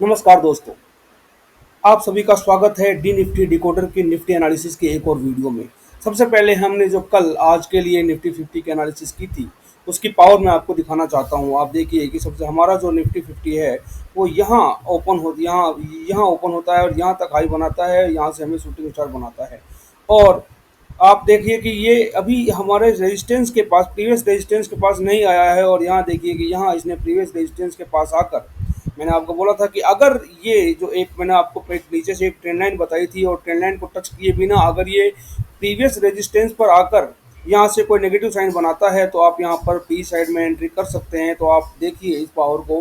नमस्कार दोस्तों, आप सभी का स्वागत है डी निफ्टी डिकोडर की निफ्टी एनालिसिस के एक और वीडियो में। सबसे पहले हमने जो कल आज के लिए निफ्टी 50 की एनालिसिस की थी, उसकी पावर मैं आपको दिखाना चाहता हूँ। आप देखिए कि सबसे हमारा जो निफ्टी 50 है, वो यहाँ ओपन होता है और यहाँ तक हाई बनाता है, यहाँ से हमें शूटिंग स्टार बनाता है। और आप देखिए कि ये अभी हमारे रेजिस्टेंस के पास, प्रीवियस रेजिस्टेंस के पास नहीं आया है, और यहाँ देखिए कि यहाँ इसने प्रीवियस रेजिस्टेंस के पास आकर, मैंने आपको बोला था कि अगर ये जो एक मैंने आपको एक नीचे से एक ट्रेंड लाइन बताई थी, और ट्रेंड लाइन को टच किए बिना अगर ये प्रीवियस रेजिस्टेंस पर आकर यहाँ से कोई नेगेटिव साइन बनाता है, तो आप यहाँ पर पी साइड में एंट्री कर सकते हैं। तो आप देखिए इस पावर को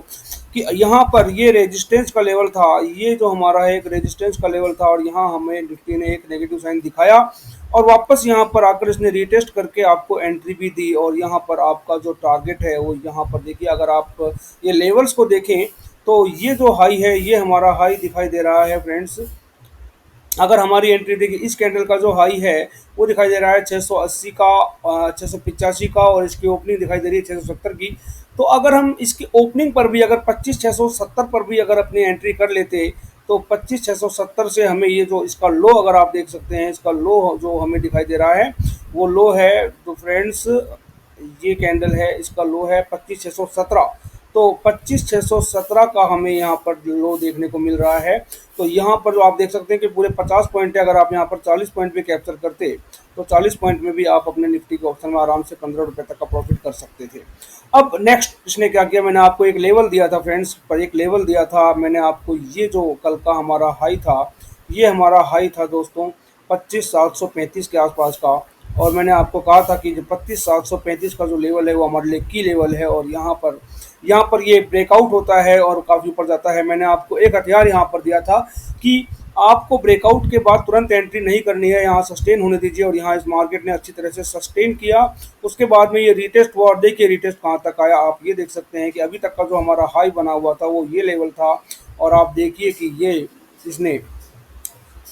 कि यहाँ पर ये रेजिस्टेंस का लेवल था, ये जो हमारा एक रेजिस्टेंस का लेवल था, और यहाँ हमें निफ्टी ने एक नेगेटिव साइन दिखाया, और वापस यहाँ पर आकर इसने रीटेस्ट करके आपको एंट्री भी दी। और यहाँ पर आपका जो टारगेट है वो यहाँ पर देखिए, अगर आप ये लेवल्स को देखें तो ये जो हाई है, ये हमारा हाई दिखाई दे रहा है फ्रेंड्स। अगर हमारी एंट्री देखिए, इस कैंडल का जो हाई है वो दिखाई दे रहा है 680 का, 685 का, और इसकी ओपनिंग दिखाई दे रही है 670 की। तो अगर हम इसकी ओपनिंग पर भी अगर 25,670 पर भी अगर अपनी एंट्री कर लेते, तो 25,670 से हमें ये जो इसका लो, अगर आप देख सकते हैं इसका लो जो हमें दिखाई दे रहा है, वो लो है तो फ्रेंड्स, ये कैंडल है, इसका लो है 25,617। तो 25,617 का हमें यहाँ पर लो देखने को मिल रहा है। तो यहाँ पर जो आप देख सकते हैं कि पूरे 50 पॉइंट है, अगर आप यहाँ पर 40 पॉइंट भी कैप्चर करते, तो 40 पॉइंट में भी आप अपने निफ्टी के ऑप्शन में आराम से 15 रुपये तक का प्रॉफिट कर सकते थे। अब नेक्स्ट इसने क्या किया, मैंने आपको एक लेवल दिया था फ्रेंड्स, पर एक लेवल दिया था मैंने आपको, ये जो कल का हमारा हाई था, ये हमारा हाई था दोस्तों 25,735 के आसपास का। और मैंने आपको कहा था कि जो 25,735 का जो लेवल है वो हमारे लिए की लेवल है, और यहाँ पर ये ब्रेकआउट होता है और काफ़ी ऊपर जाता है। मैंने आपको एक हथियार यहाँ पर दिया था कि आपको ब्रेकआउट के बाद तुरंत एंट्री नहीं करनी है, यहाँ सस्टेन होने दीजिए। और यहाँ इस मार्केट ने अच्छी तरह से सस्टेन किया, उसके बाद में ये रिटेस्ट हुआ, और देखिए रिटेस्ट कहाँ तक आया। आप ये देख सकते हैं कि अभी तक का जो हमारा हाई बना हुआ था वो ये लेवल था, और आप देखिए कि ये इसने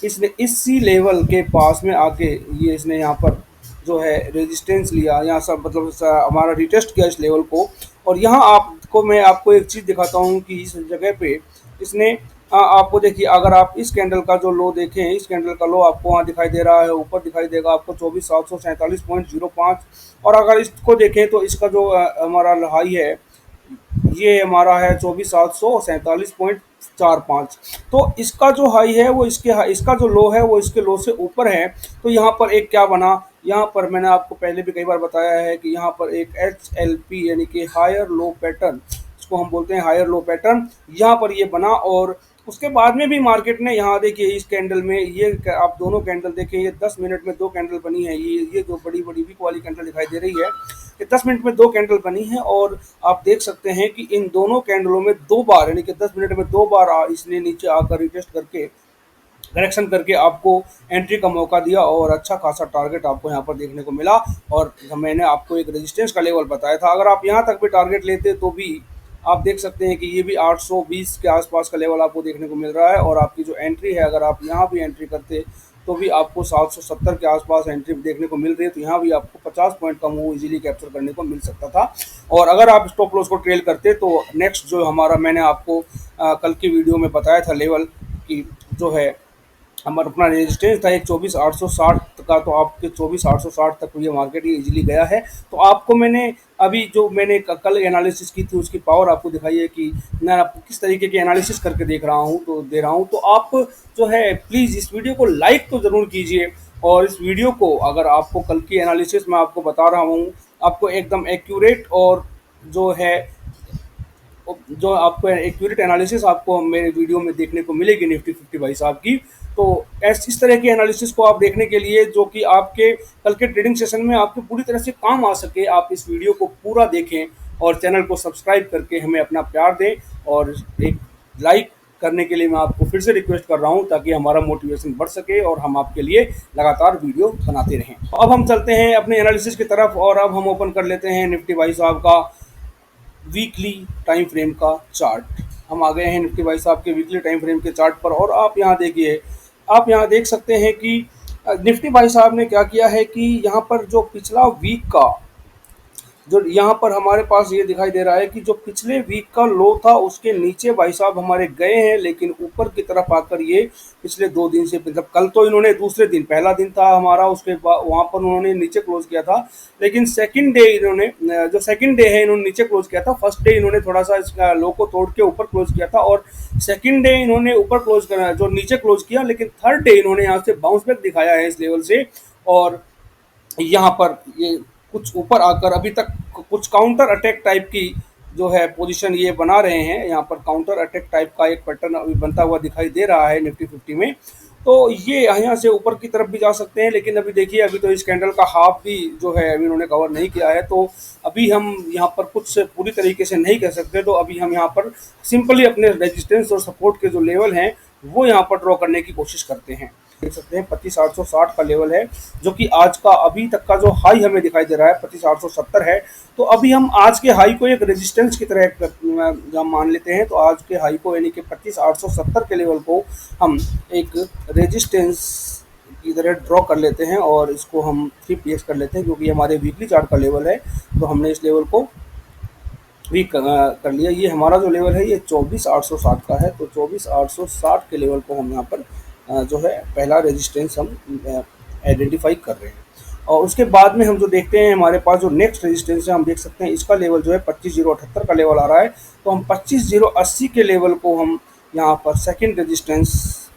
इसने इसी लेवल के पास में आके ये इसने यहाँ पर जो है रेजिस्टेंस लिया, यहाँ सब मतलब हमारा रिटेस्ट किया इस लेवल को। और यहाँ आपको मैं आपको एक चीज़ दिखाता हूँ कि इस जगह पे इसने आपको देखिए, अगर आप इस कैंडल का जो लो देखें, इस कैंडल का लो आपको वहाँ दिखाई दे रहा है, ऊपर दिखाई देगा आपको 24,747.05। और अगर इसको देखें तो इसका जो हमारा हाई है, ये हमारा है 24,747.45। तो इसका जो हाई है वो इसका जो लो है वो इसके लो से ऊपर है। तो यहाँ पर एक क्या बना, यहाँ पर मैंने आपको पहले भी कई बार बताया है कि यहाँ पर एक HLP यानी कि हायर लो पैटर्न, इसको हम बोलते हैं हायर लो पैटर्न, यहाँ पर ये बना। और उसके बाद में भी मार्केट ने, यहाँ देखिए इस कैंडल में, ये आप दोनों कैंडल देखिए, ये 10 मिनट में दो कैंडल बनी है, ये जो बड़ी बड़ी वीक वाली कैंडल दिखाई दे रही है, ये 10 मिनट में दो कैंडल बनी है। और आप देख सकते हैं कि इन दोनों कैंडलों में दो बार, यानी कि 10 मिनट में दो बार इसने नीचे आकर रिटेस्ट करके, करेक्शन करके आपको एंट्री का मौका दिया, और अच्छा खासा टारगेट आपको यहाँ पर देखने को मिला। और मैंने आपको एक रेजिस्टेंस का लेवल बताया था, अगर आप यहाँ तक भी टारगेट लेते तो भी आप देख सकते हैं कि ये भी 820 के आसपास का लेवल आपको देखने को मिल रहा है। और आपकी जो एंट्री है, अगर आप यहाँ भी एंट्री करते तो भी आपको 770 के आसपास एंट्री देखने को मिल रही है। तो यहाँ भी आपको 50 पॉइंट का मूव इजीली कैप्चर करने को मिल सकता था। और अगर आप स्टॉप लॉस को ट्रेल करते तो नेक्स्ट जो हमारा, मैंने आपको कल की वीडियो में बताया था लेवल की, जो है हमारा अपना रेजिस्टेंस था एक 24,860 का, तो आपके 24,860 तक ये मार्केट ये इजीली गया है। तो आपको मैंने अभी जो मैंने कल एनालिसिस की थी उसकी पावर आपको दिखाई है कि मैं आपको किस तरीके की एनालिसिस करके दे रहा हूँ। तो आप जो है प्लीज़ इस वीडियो को लाइक तो ज़रूर कीजिए, और इस वीडियो को, अगर आपको कल की एनालिसिस मैं आपको बता रहा हूँ, आपको एकदम एक्यूरेट और जो है जो आपको एक्यूरेट एनालिसिस आपको मेरे वीडियो में देखने को मिलेगी निफ्टी 50 भाई साहब की। तो इस तरह की एनालिसिस को आप देखने के लिए, जो कि आपके कल के ट्रेडिंग सेशन में आपके पूरी तरह से काम आ सके, आप इस वीडियो को पूरा देखें और चैनल को सब्सक्राइब करके हमें अपना प्यार दें। और एक लाइक करने के लिए मैं आपको फिर से रिक्वेस्ट कर रहा हूं, ताकि हमारा मोटिवेशन बढ़ सके और हम आपके लिए लगातार वीडियो बनाते रहें। अब हम चलते हैं अपने एनालिसिस की तरफ, और अब हम ओपन कर लेते हैं निफ्टी भाई साहब का वीकली टाइम फ्रेम का चार्ट। हम आ गए हैं निफ्टी भाई साहब के वीकली टाइम फ्रेम के चार्ट पर, और आप यहाँ देखिए, आप यहाँ देख सकते हैं कि निफ्टी भाई साहब ने क्या किया है कि यहाँ पर जो पिछला वीक का जो यहाँ पर हमारे पास ये दिखाई दे रहा है कि जो पिछले वीक का लो था उसके नीचे भाई साहब हमारे गए हैं, लेकिन ऊपर की तरफ आकर ये पिछले 2 दिन से, मतलब कल तो इन्होंने दूसरे दिन, पहला दिन था हमारा, उसके बाद वहाँ पर उन्होंने नीचे क्लोज किया था, लेकिन सेकंड डे इन्होंने, जो सेकंड डे है इन्होंने नीचे क्लोज किया था। फर्स्ट डे इन्होंने थोड़ा सा इसका लो को तोड़ के ऊपर क्लोज किया था, और सेकंड डे इन्होंने ऊपर क्लोज करना जो नीचे क्लोज किया, लेकिन थर्ड डे इन्होंने यहाँ से बाउंस बैक दिखाया है इस लेवल से। और यहाँ पर ये कुछ ऊपर आकर अभी तक कुछ काउंटर अटैक टाइप की जो है पोजीशन ये बना रहे हैं। यहाँ पर काउंटर अटैक टाइप का एक पैटर्न अभी बनता हुआ दिखाई दे रहा है निफ्टी 50 में। तो ये यहाँ से ऊपर की तरफ भी जा सकते हैं, लेकिन अभी देखिए अभी तो इस कैंडल का हाफ भी जो है अभी उन्होंने कवर नहीं किया है, तो अभी हम यहाँ पर कुछ पूरी तरीके से नहीं कह सकते। तो अभी हम यहाँ पर सिंपली अपने रेजिस्टेंस और सपोर्ट के जो लेवल हैं वो यहाँ पर ड्रॉ करने की कोशिश करते हैं। देख सकते हैं 25,860 का लेवल है, जो कि आज का अभी तक का जो हाई हमें दिखाई दे रहा है 25,870 है। तो अभी हम आज के हाई को एक रेजिस्टेंस की तरह मान लेते हैं। तो आज के हाई को यानी कि 25,870 के लेवल को हम एक रेजिस्टेंस की तरह ड्रॉ कर लेते हैं, और इसको हम 3px कर लेते हैं क्योंकि हमारे वीकली चार्ट का लेवल है। तो हमने इस लेवल को भी कर लिया। ये हमारा जो लेवल है ये 24,860 का है। तो 24,860 के लेवल को हम यहाँ पर जो है पहला रेजिस्टेंस हम आइडेंटिफाई कर रहे हैं। और उसके बाद में हम जो देखते हैं हमारे पास जो नेक्स्ट रेजिस्टेंस है, हम देख सकते हैं इसका लेवल जो है 25,078 का लेवल आ रहा है। तो हम 25,080 के लेवल को हम यहाँ पर सेकंड रेजिस्टेंस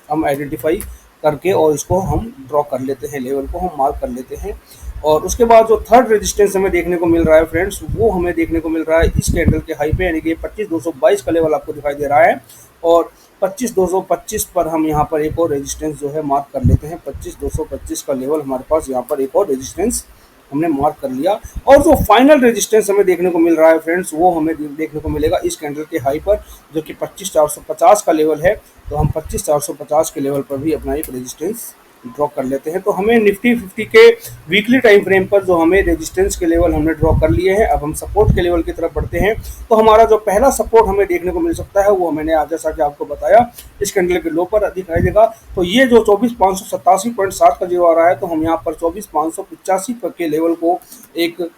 हम आइडेंटिफाई करके और इसको हम ड्रॉ कर लेते हैं, लेवल को हम मार्क कर लेते हैं। और उसके बाद जो थर्ड रेजिस्टेंस हमें देखने को मिल रहा है फ्रेंड्स, वो हमें देखने को मिल रहा है इस कैंडल के हाई पे, यानी कि 25,222 का लेवल आपको दिखाई दे रहा है। और 25,225 पर हम यहाँ पर एक और रेजिस्टेंस जो है मार्क कर लेते हैं। 25,225 का लेवल हमारे पास यहाँ पर एक और रेजिस्टेंस हमने मार्क कर लिया। और जो फाइनल रेजिस्टेंस हमें देखने को मिल रहा है फ्रेंड्स, वो हमें देखने को मिलेगा इस कैंडल के हाई पर, जो कि 25,450 का लेवल है। तो हम 25,450 के लेवल पर भी अपना एक रेजिस्टेंस ड्रॉ कर लेते हैं। तो हमें निफ्टी 50 के वीकली टाइम फ्रेम पर जो हमें रेजिस्टेंस के लेवल हमने ड्रॉ कर लिए हैं, अब हम सपोर्ट के लेवल की तरफ बढ़ते हैं। तो हमारा जो पहला सपोर्ट हमें देखने को मिल सकता है वो मैंने आज जैसा कि आपको बताया इस कैंडल के लो पर दिखाई देगा। तो ये जो 24,587.7 का जो आ रहा है, तो हम यहाँ पर 24,585 के लेवल को एक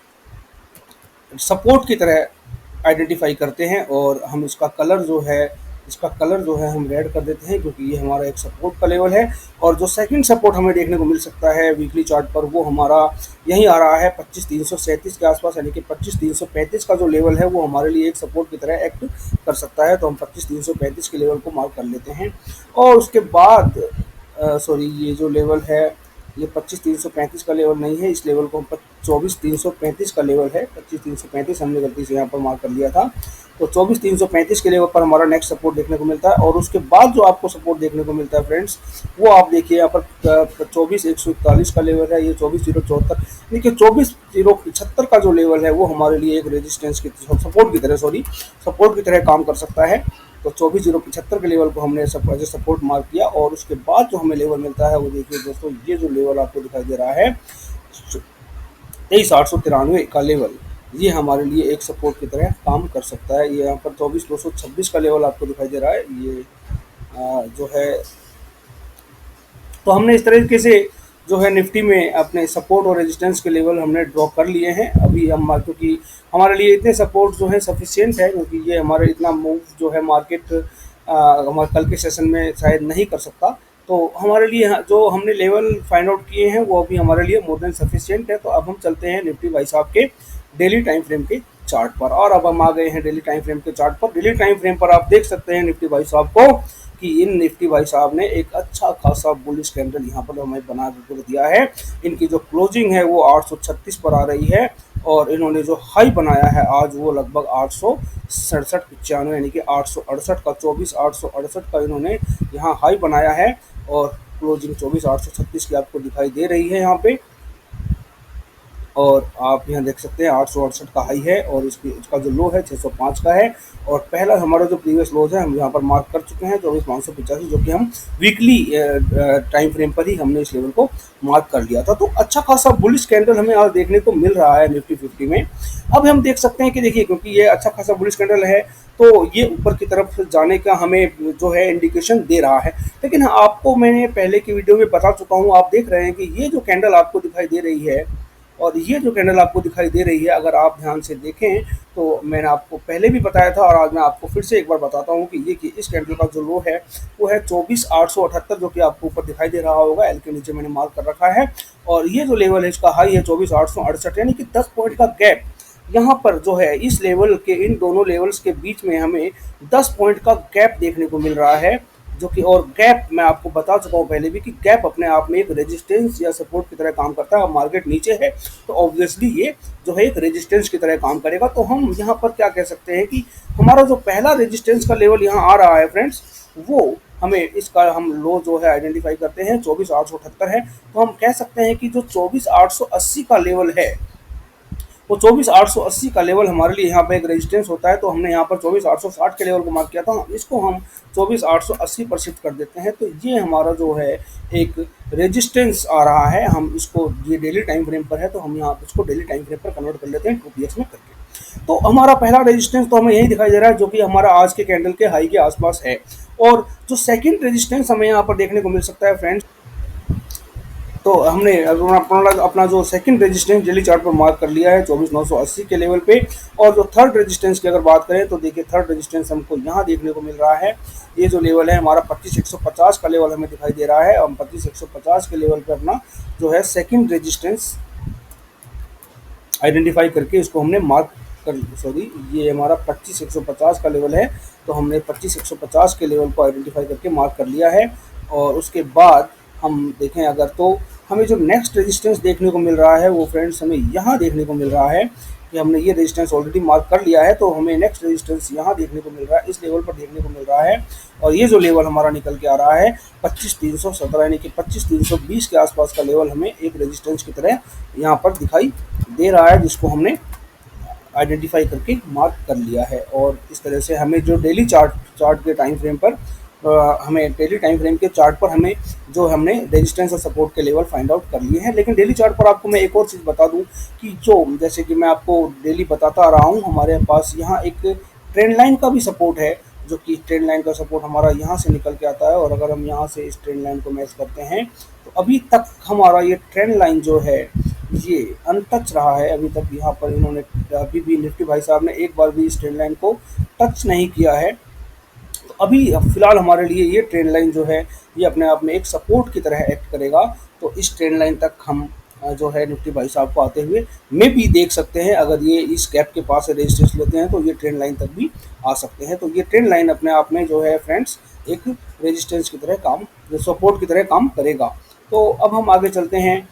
सपोर्ट की तरह आइडेंटिफाई करते हैं। और हम इसका कलर जो है हम रेड कर देते हैं, क्योंकि ये हमारा एक सपोर्ट का लेवल है। और जो सेकंड सपोर्ट हमें देखने को मिल सकता है वीकली चार्ट पर, वो हमारा यही आ रहा है 25,337 के आसपास, यानी कि 25,335 का जो लेवल है वो हमारे लिए एक सपोर्ट की तरह एक्ट कर सकता है। तो हम 25,335 के लेवल को मार्क कर लेते हैं। और उसके बाद ये जो लेवल है ये 25,335 का लेवल नहीं है, इस लेवल को हम 24,335 का लेवल है। 25,335 हमने गलती से यहाँ पर मार्क कर लिया था। तो 24,335 के लेवल पर हमारा नेक्स्ट सपोर्ट देखने को मिलता है। और उसके बाद जो आपको सपोर्ट देखने को मिलता है फ्रेंड्स, वो आप देखिए यहाँ पर 24,141 का लेवल है, ये 24,074, देखिए 24,075 का जो लेवल है वो हमारे लिए एक रेजिस्टेंस की सपोर्ट की तरह काम कर सकता है। तो 24,075 के लेवल को हमने सपोर्ट मार्क किया। और उसके बाद जो हमें लेवल मिलता है वो देखिए दोस्तों, ये जो लेवल आपको दिखाई दे रहा है 23,893 का लेवल, ये हमारे लिए एक सपोर्ट की तरह काम कर सकता है। ये यहाँ पर 24,226 का लेवल आपको दिखाई दे रहा है, ये जो है। तो हमने इस तरीके से जो है निफ्टी में अपने सपोर्ट और रेजिस्टेंस के लेवल हमने ड्रॉ कर लिए हैं। अभी हम, क्योंकि हमारे लिए इतने सपोर्ट जो है सफिशिएंट है, क्योंकि ये हमारे इतना मूव जो है मार्केट हमारे कल के सेशन में शायद नहीं कर सकता। तो हमारे लिए जो हमने लेवल फाइंड आउट किए हैं वो अभी हमारे लिए मोर देन सफिशिएंट है। तो अब हम चलते हैं निफ्टी भाई साहब के डेली टाइम फ्रेम के चार्ट पर। और अब हम आ गए हैं डेली टाइम फ्रेम के चार्ट पर। डेली टाइम फ्रेम पर आप देख सकते हैं निफ्टी भाई साहब को कि इन निफ्टी भाई साहब ने एक अच्छा खासा बुलिश कैंडल यहाँ पर हमें बना कर दिया है। इनकी जो क्लोजिंग है वो 836 पर आ रही है, और इन्होंने जो हाई बनाया है आज वो लगभग 867-95 यानी कि 868 का 24,868 का इन्होंने यहाँ हाई बनाया है। और क्लोजिंग 24,836 की आपको दिखाई दे रही है यहाँ पे। और आप यहाँ देख सकते हैं 868 का हाई है, और इसका जो लो है 605 का है। और पहला हमारा जो प्रीवियस लोज है हम यहाँ पर मार्क कर चुके हैं 24,585, जो कि हम वीकली टाइम फ्रेम पर ही हमने इस लेवल को मार्क कर लिया था। तो अच्छा खासा बुलिश कैंडल हमें आज देखने को मिल रहा है निफ्टी 50 में। अब हम देख सकते हैं कि देखिए, क्योंकि ये अच्छा खासा बुलिश कैंडल है तो ये ऊपर की तरफ जाने का हमें जो है इंडिकेशन दे रहा है। लेकिन आपको मैंने पहले की वीडियो में बता चुका हूँ, आप देख रहे हैं कि ये जो कैंडल आपको दिखाई दे रही है और ये जो कैंडल आपको दिखाई दे रही है, अगर आप ध्यान से देखें तो मैंने आपको पहले भी बताया था और आज मैं आपको फिर से एक बार बताता हूँ कि ये कि इस कैंडल का जो लो है वो है 24,878, जो कि आपको ऊपर दिखाई दे रहा होगा, एल के नीचे मैंने मार्क कर रखा है। और ये जो लेवल है इसका हाई है 24,868, यानी कि 10 पॉइंट का गैप यहाँ पर जो है इस लेवल के, इन दोनों लेवल्स के बीच में हमें 10 पॉइंट का गैप देखने को मिल रहा है, जो कि और गैप मैं आपको बता चुका हूँ पहले भी कि गैप अपने आप में एक रेजिस्टेंस या सपोर्ट की तरह काम करता है। अब मार्केट नीचे है तो ऑब्वियसली ये जो है एक रेजिस्टेंस की तरह काम करेगा। तो हम यहाँ पर क्या कह सकते हैं कि हमारा जो पहला रेजिस्टेंस का लेवल यहाँ आ रहा है फ्रेंड्स, वो हमें इसका हम लो जो है आइडेंटिफाई करते हैं 24,878 है। तो हम कह सकते हैं कि जो 24,880 का लेवल है वो 24,880 का लेवल हमारे लिए यहाँ पे एक रेजिस्टेंस होता है। तो हमने यहाँ पर 24,860 के लेवल को मार्क किया था, इसको हम 24,880 पर शिफ्ट कर देते हैं। तो ये हमारा जो है एक रेजिस्टेंस आ रहा है, हम इसको, ये डेली टाइम फ्रेम पर है तो हम यहाँ इसको डेली टाइम फ्रेम पर कन्वर्ट कर लेते हैं 2px में करके। तो हमारा पहला रेजिस्टेंस तो हमें यही दिखाई दे रहा है, जो कि हमारा आज के कैंडल के हाई के आसपास है। और जो सेकंड रेजिस्टेंस हमें यहाँ पर देखने को मिल सकता है फ्रेंड्स, तो हमने अपना जो सेकंड रेजिस्टेंस डेली चार्ट पर मार्क कर लिया है 24,980 के लेवल पे। और जो थर्ड रेजिस्टेंस की अगर बात करें तो देखिए थर्ड रेजिस्टेंस हमको यहाँ देखने को मिल रहा है। ये जो लेवल है हमारा 25,150 का लेवल हमें दिखाई दे रहा है। हम 25,150 के लेवल पर अपना जो है सेकंड रेजिस्टेंस आइडेंटिफाई करके इसको हमने मार्क कर, सॉरी ये हमारा 25,150 का लेवल है, तो हमने 25,150 के लेवल को आइडेंटिफाई करके मार्क कर लिया है। और उसके बाद हम देखें अगर तो हमें जो नेक्स्ट रेजिस्टेंस देखने को मिल रहा है वो फ्रेंड्स हमें यहाँ देखने को मिल रहा है कि हमने ये रेजिस्टेंस ऑलरेडी मार्क कर लिया है, तो हमें नेक्स्ट रेजिस्टेंस यहाँ देखने को मिल रहा है, इस लेवल पर देखने को मिल रहा है। और ये जो लेवल हमारा निकल के आ रहा है 25,317 यानी कि 25,320 के आसपास का लेवल हमें एक रेजिस्टेंस की तरह यहाँ पर दिखाई दे रहा है, जिसको हमने आइडेंटिफाई करके मार्क कर लिया है। और इस तरह से हमें जो डेली चार्ट के टाइम फ्रेम पर हमें डेली टाइम फ्रेम के चार्ट पर हमें जो हमने रेजिस्टेंस और सपोर्ट के लेवल फाइंड आउट कर लिए हैं। लेकिन डेली चार्ट पर आपको मैं एक और चीज़ बता दूं कि जो जैसे कि मैं आपको डेली बताता आ रहा हूं, हमारे पास यहाँ एक ट्रेंड लाइन का भी सपोर्ट है, जो कि ट्रेंड लाइन का सपोर्ट हमारा यहाँ से निकल के आता है। और अगर हम यहाँ से इस ट्रेंड लाइन को मैच करते हैं तो अभी तक हमारा ये ट्रेंड लाइन जो है ये अनटच रहा है। अभी तक यहाँ पर इन्होंने अभी भी निफ्टी भाई साहब ने एक बार भी इस ट्रेंड लाइन को टच नहीं किया है। तो अभी फिलहाल हमारे लिए ये ट्रेंड लाइन जो है ये अपने आप में एक सपोर्ट की तरह एक्ट करेगा। तो इस ट्रेंड लाइन तक हम जो है निफ्टी भाई साहब को आते हुए में भी देख सकते हैं। अगर ये इस गैप के पास रेजिस्टेंस लेते हैं तो ये ट्रेंड लाइन तक भी आ सकते हैं। तो ये ट्रेंड लाइन अपने आप में जो है फ्रेंड्स एक रेजिस्टेंस की तरह काम, सपोर्ट की तरह काम करेगा। तो अब हम आगे चलते हैं,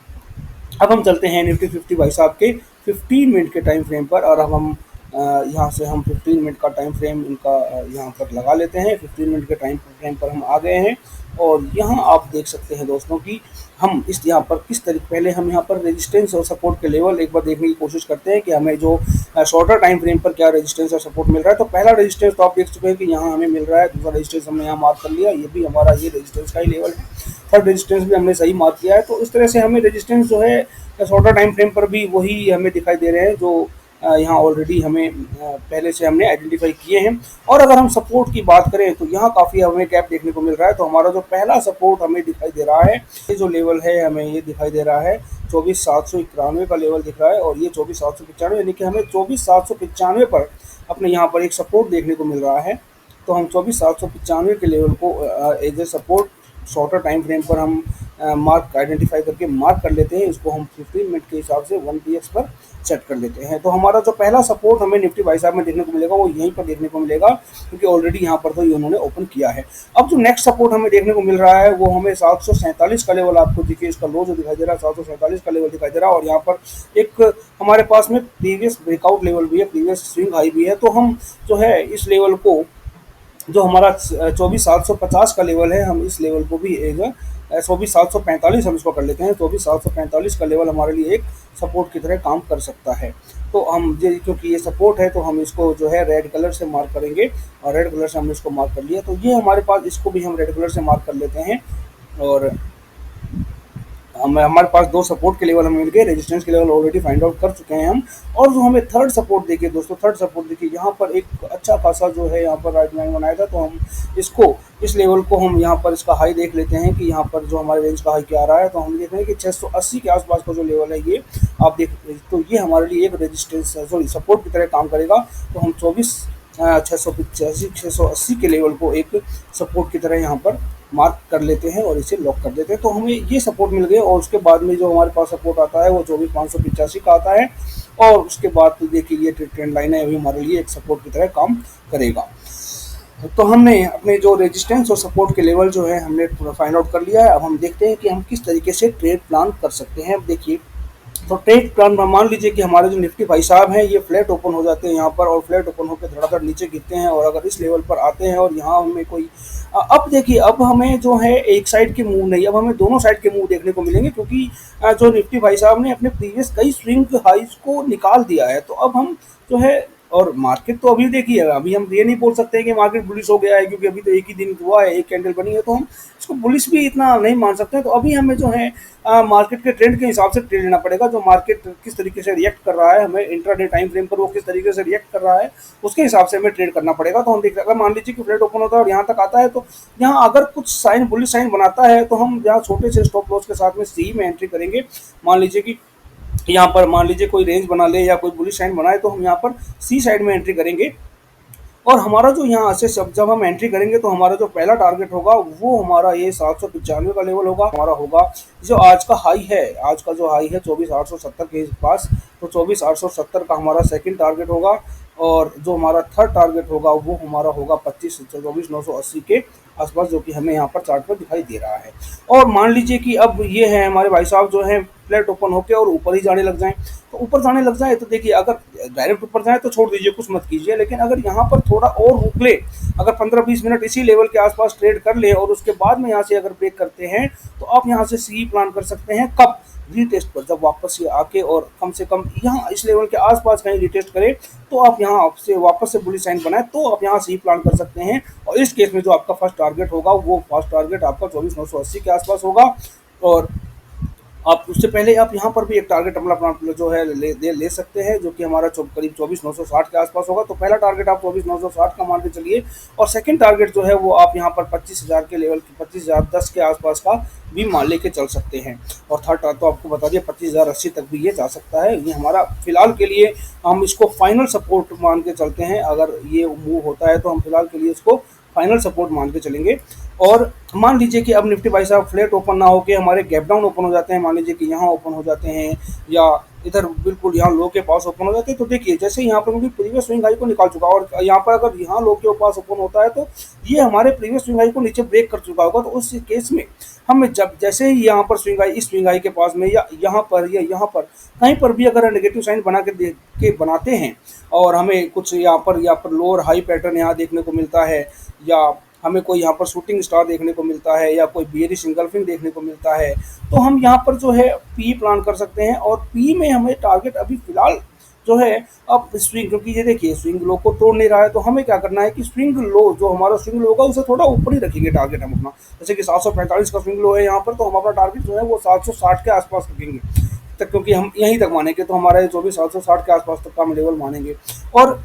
अब हम चलते हैं निफ्टी 50 भाई साहब के 15 मिनट के टाइम फ्रेम पर। और अब हम यहाँ से हम 15 मिनट का टाइम फ्रेम इनका यहाँ पर लगा लेते हैं। 15 मिनट के टाइम फ्रेम पर हम आ गए हैं और यहाँ आप देख सकते हैं दोस्तों कि हम इस यहाँ पर किस तरीके, पहले हम यहाँ पर रेजिस्टेंस और सपोर्ट के लेवल एक बार देखने की कोशिश करते हैं कि हमें जो शॉर्टर टाइम फ्रेम पर क्या रेजिस्टेंस और सपोर्ट मिल रहा है। तो पहला रेजिस्टेंस तो आप देख चुके हैं कि यहाँ हमें मिल रहा है, दूसरा रेजिस्टेंस हमने यहाँ मार्क कर लिया, ये भी हमारा ये रेजिस्टेंस का ही लेवल है, थर्ड रेजिस्टेंस भी हमने सही मार्क किया है। तो इस तरह से हमें रेजिस्टेंस जो है शॉर्टर टाइम फ्रेम पर भी वही हमें दिखाई दे रहे हैं जो यहाँ ऑलरेडी हमें पहले से हमने आइडेंटिफाई किए हैं। और अगर हम सपोर्ट की बात करें तो यहाँ काफ़ी हमें गैप देखने को मिल रहा है। तो हमारा जो पहला सपोर्ट हमें दिखाई दे रहा है, ये जो लेवल है हमें ये दिखाई दे रहा है 24,791 का लेवल दिख रहा है। और ये 24,795 यानी कि हमें 24,795 पर अपने यहाँ पर एक सपोर्ट देखने को मिल रहा है। तो हम 24,795 के लेवल को as a support shorter time frame पर हम मार्क आइडेंटिफाई करके मार्क कर लेते हैं। इसको हम 15 मिनट के हिसाब से 1px पर सेट कर लेते हैं। तो हमारा जो पहला सपोर्ट हमें निफ्टी भाई साहब में देखने को मिलेगा वो यहीं पर देखने को मिलेगा, क्योंकि ऑलरेडी यहाँ पर तो ये उन्होंने ओपन किया है। अब जो नेक्स्ट सपोर्ट हमें देखने को मिल रहा है वो हमें 747 का लेवल, आपको देखिए इसका लो जो दिखाई दे रहा है 747 का लेवल दिखाई दे रहा है। और यहाँ पर एक हमारे पास में प्रीवियस ब्रेकआउट लेवल भी है, प्रीवियस स्विंग हाई भी है। तो हम जो है इस लेवल को, जो हमारा 24,750 का लेवल है, हम इस लेवल को भी एक 24,745 हम इसको कर लेते हैं। 24,745 का लेवल हमारे लिए एक सपोर्ट की तरह काम कर सकता है। तो हम क्योंकि ये सपोर्ट है तो हम इसको जो है रेड कलर से मार्क करेंगे और रेड कलर से हमने इसको मार्क कर लिया। तो ये हमारे पास, इसको भी हम रेड कलर से मार्क कर लेते हैं। और हमारे पास दो सपोर्ट के लेवल हमें मिल गए, रेजिस्टेंस के लेवल ऑलरेडी फाइंड आउट कर चुके हैं हम। और जो हमें थर्ड सपोर्ट देखिए दोस्तों, थर्ड सपोर्ट देखिए यहाँ पर एक अच्छा खासा जो है यहाँ पर राइट लाइन बनाया था, तो हम इसको इस लेवल को हम यहाँ पर इसका हाई देख लेते हैं कि यहाँ पर जो हमारे रेंज का हाई क्या आ रहा है। तो हम देख रहे हैं कि 680 के आसपास का जो लेवल है ये आप देख, तो ये हमारे लिए एक रेजिस्टेंस सॉरी सपोर्ट की तरह काम करेगा। तो हम 680 के लेवल को एक सपोर्ट की तरह यहाँ पर मार्क कर लेते हैं और इसे लॉक कर देते हैं। तो हमें ये सपोर्ट मिल गए और उसके बाद में जो हमारे पास सपोर्ट आता है वो 24,585 का आता है। और उसके बाद तो देखिए ये ट्रेंड लाइन है, अभी हमारे लिए एक सपोर्ट की तरह काम करेगा। तो हमने अपने जो रेजिस्टेंस और सपोर्ट के लेवल जो है हमने पूरा फाइंड आउट कर लिया है। अब हम देखते हैं कि हम किस तरीके से ट्रेड प्लान कर सकते हैं। अब देखिए, तो ट्रेड प्लान में मान लीजिए कि हमारे जो निफ्टी भाई साहब हैं ये फ्लैट ओपन हो जाते हैं यहाँ पर, और फ्लैट ओपन होकर धड़ाधड़ नीचे गिरते हैं और अगर इस लेवल पर आते हैं और यहाँ हमें कोई अब देखिए, अब हमें जो है एक साइड के मूव नहीं, अब हमें दोनों साइड के मूव देखने को मिलेंगे, क्योंकि जो निफ्टी भाई साहब ने अपने प्रीवियस कई स्विंग हाइज को निकाल दिया है। तो अब हम जो है, और मार्केट तो अभी देखिए, अभी हम ये नहीं बोल सकते कि मार्केट बुलिश हो गया है, क्योंकि अभी तो एक ही दिन हुआ है, एक कैंडल बनी है, तो हम इसको बुलिश भी इतना नहीं मान सकते। तो अभी हमें जो है मार्केट के ट्रेंड के हिसाब से ट्रेड लेना पड़ेगा। जो मार्केट किस तरीके से रिएक्ट कर रहा है, हमें इंट्राडे टाइम फ्रेम पर वो किस तरीके से रिएक्ट कर रहा है, उसके हिसाब से हमें ट्रेड करना पड़ेगा। तो हम देख रहे हैं, अगर मान लीजिए कि फ्लैट ओपन होता है और यहाँ तक आता है, तो यहाँ अगर कुछ साइन बुलिश साइन बनाता है तो हम यहाँ छोटे से स्टॉप लॉस के साथ में सी में एंट्री करेंगे। मान लीजिए कि यहाँ पर मान लीजिए कोई रेंज बना ले या कोई बुलिश साइन बनाए, तो हम यहाँ पर सी साइड में एंट्री करेंगे। और हमारा जो यहाँ से जब हम एंट्री करेंगे तो हमारा जो पहला टारगेट होगा वो हमारा ये 795 का लेवल होगा, हमारा होगा जो आज का हाई है, आज का जो हाई है 24,870 के पास। तो 24,870 का हमारा सेकंड टारगेट होगा। और जो हमारा थर्ड टारगेट होगा वो हमारा होगा 24,980 के आसपास, जो कि हमें यहाँ पर चार्ट पर दिखाई दे रहा है। और मान लीजिए कि अब ये है हमारे भाई साहब जो है फ्लैट ओपन होके और ऊपर ही जाने लग जाएं, तो ऊपर जाने लग जाए तो देखिए, अगर डायरेक्ट ऊपर जाए तो छोड़ दीजिए, कुछ मत कीजिए। लेकिन अगर यहाँ पर थोड़ा और रुक ले, अगर 15-20 मिनट इसी लेवल के आसपास ट्रेड कर ले और उसके बाद में यहाँ से अगर ब्रेक करते हैं, तो आप यहाँ से सी प्लान कर सकते हैं। कब? रीटेस्ट पर, जब वापस ये आके और कम से कम यहाँ इस लेवल के आसपास कहीं रीटेस्ट करे, तो आप यहाँ से वापस से बुलिश साइन बनाए, तो आप यहाँ सी प्लान कर सकते हैं। और इस केस में जो आपका फर्स्ट टारगेट होगा वो फर्स्ट टारगेट आपका 24,980 के आसपास होगा। और आप उससे पहले आप यहाँ पर भी एक टारगेट अपना जो है ले सकते हैं, जो कि हमारा करीब 24,960 के आसपास होगा। तो पहला टारगेट आप 24,960 का मान के चलिए, और सेकंड टारगेट जो है वो आप यहाँ पर 25,000 के लेवल की 25,010 के आसपास का भी मान लेके चल सकते हैं। और थर्ड तो आपको बता दिया 25,080 तक भी ये जा सकता है। ये हमारा फिलहाल के लिए हम इसको फाइनल सपोर्ट मान के चलते हैं। अगर ये मूव होता है तो हम फिलहाल के लिए इसको फाइनल सपोर्ट मान के चलेंगे। और मान लीजिए कि अब निफ्टी भाई साहब फ्लैट ओपन ना होकर हमारे गैप डाउन ओपन हो जाते हैं, मान लीजिए कि यहाँ ओपन हो जाते हैं या इधर बिल्कुल यहाँ लो के पास ओपन हो जाते हैं, तो देखिए जैसे यहाँ पर क्योंकि प्रीवियस स्विंग हाई को निकाल चुका है, और यहाँ पर अगर यहाँ लो के पास ओपन होता है तो ये हमारे प्रीवियस स्विंग हाई को नीचे ब्रेक कर चुका होगा। तो उस केस में हमें जब जैसे ही यहाँ पर स्विंग हाई, इस स्विंग हाई के पास में या यहाँ पर कहीं पर भी अगर नेगेटिव साइन बना के बनाते हैं और हमें कुछ यहाँ पर लोअर हाई पैटर्न यहाँ देखने को मिलता है, या हमें कोई यहाँ पर शूटिंग स्टार देखने को मिलता है, या कोई बेयरिश इंगल्फिंग देखने को मिलता है, तो हम यहाँ पर जो है पी प्लान कर सकते हैं। और पी में हमें टारगेट अभी फिलहाल जो है, अब स्विंग, क्योंकि ये देखिए स्विंग लो को तोड़ नहीं रहा है, तो हमें क्या करना है कि स्विंग लो जो हमारा स्विंग लो होगा उसे थोड़ा ऊपर ही रखेंगे टारगेट हम अपना। जैसे कि 745 का स्विंग लो है यहाँ पर, तो हम अपना टारगेट जो है वो 760 के आसपास रखेंगे तक, क्योंकि हम यहीं तक मानेंगे तो हमारे 24,760 के आसपास तक का हम लेवल मानेंगे। और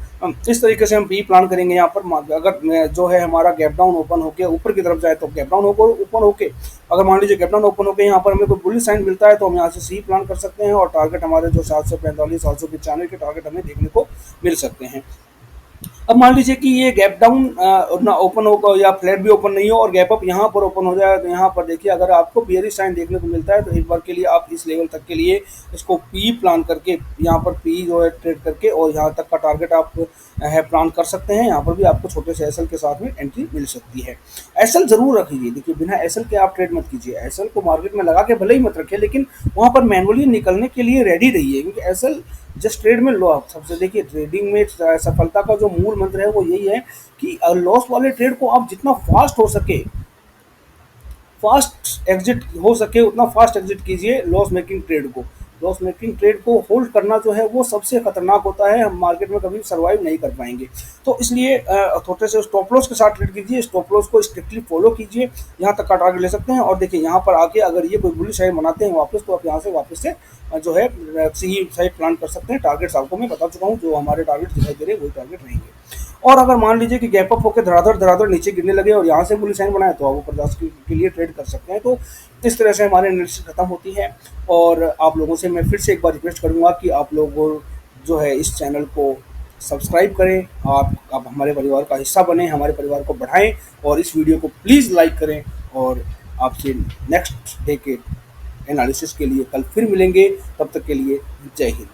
इस तरीके से हम पी प्लान करेंगे यहाँ पर। अगर जो है हमारा गैप डाउन ओपन होकर ऊपर की तरफ जाए तो गैप डाउन ओपन होके, अगर मान लीजिए गैप डाउन ओपन होकर यहाँ पर हमें कोई बुलिश साइन मिलता है तो हम यहाँ से सी प्लान कर सकते हैं। और टारगेट हमारे जो 745-795 के टारगेट हमें देखने को मिल सकते हैं। अब मान लीजिए कि ये गैप डाउन ना ओपन हो या फ्लैट भी ओपन नहीं हो और गैप अप यहाँ पर ओपन हो जाए, तो यहाँ पर देखिए अगर आपको बियरिश साइन देखने को मिलता है तो एक बार के लिए आप इस लेवल तक के लिए इसको पी प्लान करके, यहाँ पर पी जो है ट्रेड करके और यहाँ तक का टारगेट आप है प्लान कर सकते हैं। यहाँ पर भी आपको छोटे से एसएल के साथ में एंट्री मिल सकती है। एसएल जरूर रखिए, देखिए बिना एसएल के आप ट्रेड मत कीजिए। एसएल को मार्केट में लगा के भले ही मत रखिए, लेकिन वहाँ पर मैनुअली निकलने के लिए रेडी रहिए, क्योंकि एसएल जस्ट ट्रेड में लो आप सबसे देखिए, ट्रेडिंग में सफलता का जो मूल मंत्र है वो यही है कि लॉस वाले ट्रेड को आप जितना फास्ट हो सके, फास्ट एग्जिट हो सके उतना फास्ट एग्जिट कीजिए लॉस मेकिंग ट्रेड को। लॉस मेकिंग ट्रेड को होल्ड करना जो है वो सबसे खतरनाक होता है, हम मार्केट में कभी सर्वाइव नहीं कर पाएंगे। तो इसलिए थोड़े से स्टॉप लॉस के साथ ट्रेड कीजिए, स्टॉप लॉस को स्ट्रिक्टली फॉलो कीजिए, यहाँ तक का टारगेट ले सकते हैं। और देखिए यहाँ पर आके अगर ये कोई बुलिश साइड बनाते हैं वापस, तो आप यहाँ से वापस से जो है सही साइड प्लान कर सकते हैं। टारगेट्स आपको मैं बता चुका हूँ, जो हमारे टारगेट दिखाई दे रहे हैं वही टारगेट रहेंगे। और अगर मान लीजिए कि गैप अप होकर धड़ाधड़ धड़ाधड़ नीचे गिरने लगे और यहाँ से बुलिश साइन बनाए, तो आप ऊपर जा के लिए ट्रेड कर सकते हैं। तो इस तरह से हमारी एनालिसिस खत्म होती है। और आप लोगों से मैं फिर से एक बार रिक्वेस्ट करूंगा कि आप लोग जो है इस चैनल को सब्सक्राइब करें, आप हमारे परिवार का हिस्सा बने, हमारे परिवार को बढ़ाएं, और इस वीडियो को प्लीज़ लाइक करें। और आपसे नेक्स्ट डे के एनालिसिस के लिए कल फिर मिलेंगे, तब तक के लिए जय हिंद।